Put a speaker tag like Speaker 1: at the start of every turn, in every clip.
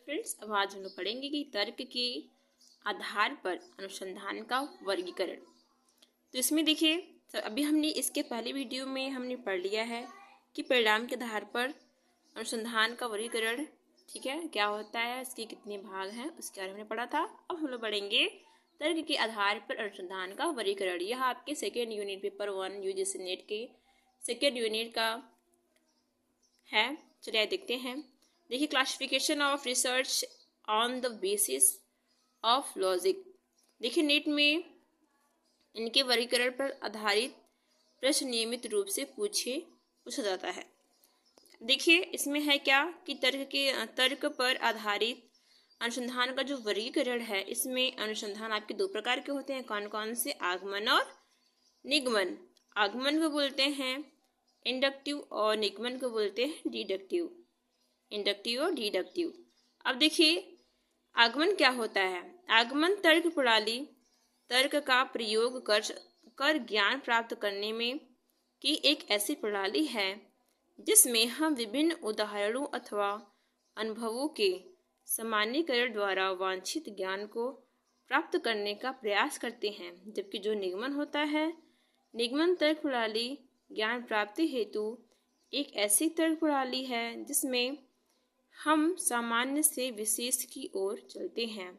Speaker 1: Friends, अब आज हम लोग पढ़ेंगे कि तर्क के आधार पर अनुसंधान का वर्गीकरण। तो इसमें देखिए, तो अभी हमने इसके पहले वीडियो में हमने पढ़ लिया है कि परिणाम के आधार पर अनुसंधान का वर्गीकरण, ठीक है, क्या होता है, इसके कितने भाग हैं, उसके बारे में हमने पढ़ा था। अब हम लोग पढ़ेंगे तर्क के आधार पर अनुसंधान का वर्गीकरण। यह आपके second unit paper 1 UGC net के सेकेंड यूनिट का है। चलिए देखते हैं। देखिए, classification of research on the basis of logic. देखिए, नेट में इनके वर्गीकरण पर आधारित प्रश्न नियमित रूप से पूछा जाता है। देखिए, इसमें है क्या कि तर्क पर आधारित अनुसंधान का जो वर्गीकरण है, इसमें अनुसंधान आपके दो प्रकार के होते हैं। कौन कौन से? आगमन और निगमन। आगमन को बोलते हैं इंडक्टिव और निगमन को बोलते हैं डिडक्टिव। इंडक्टिव और डिडक्टिव। अब देखिए, आगमन क्या होता है। आगमन तर्क प्रणाली तर्क का प्रयोग कर ज्ञान प्राप्त करने में की एक ऐसी प्रणाली है जिसमें हम विभिन्न उदाहरणों अथवा अनुभवों के सामान्यीकरण द्वारा वांछित ज्ञान को प्राप्त करने का प्रयास करते हैं। जबकि जो निगमन होता है, निगमन तर्क प्रणाली ज्ञान प्राप्ति हेतु एक ऐसी तर्क प्रणाली है जिसमें हम सामान्य से विशेष की ओर चलते हैं।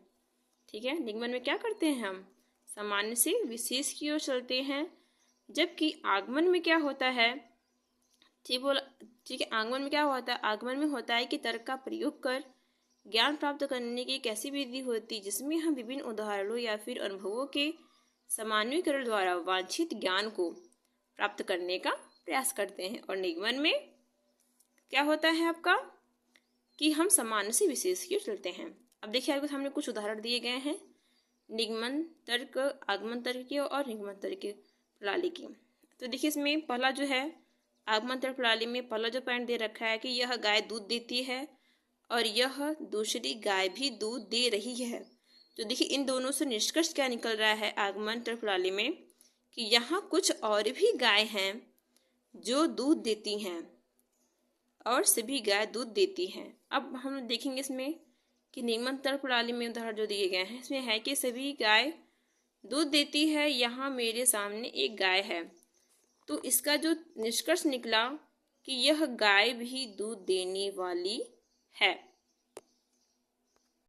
Speaker 1: ठीक है, निगमन में क्या करते हैं, हम सामान्य से विशेष की ओर चलते हैं। जबकि आगमन में क्या होता है, ठीक है, आगमन में क्या होता है, आगमन में होता है कि तर्क का प्रयोग कर ज्ञान प्राप्त करने की एक ऐसी विधि होती है जिसमें हम विभिन्न उदाहरणों या फिर अनुभवों के सामान्यीकरण द्वारा वांछित ज्ञान को प्राप्त करने का प्रयास करते हैं। और निगमन में क्या होता है आपका कि हम सामान्य से विशेष की ओर चलते हैं। अब देखिए, आपके सामने कुछ उदाहरण दिए गए हैं निगमन तर्क, आगमन तर्क की और निगमन तर्क प्रणाली की। तो देखिए, इसमें पहला जो है आगमन तर्क प्रणाली में पहला जो पॉइंट दे रखा है कि यह गाय दूध देती है और यह दूसरी गाय भी दूध दे रही है। तो देखिए, इन दोनों से निष्कर्ष क्या निकल रहा है आगमन तर्क प्रणाली में कि यहाँ कुछ और भी गाय हैं जो दूध देती हैं और सभी गाय दूध देती हैं। अब हम देखेंगे इसमें कि निगमन तर्क प्रणाली में उदाहरण जो दिए गए हैं, इसमें है कि सभी गाय दूध देती है, यहाँ मेरे सामने एक गाय है। तो इसका जो निष्कर्ष निकला कि यह गाय भी दूध देने वाली है।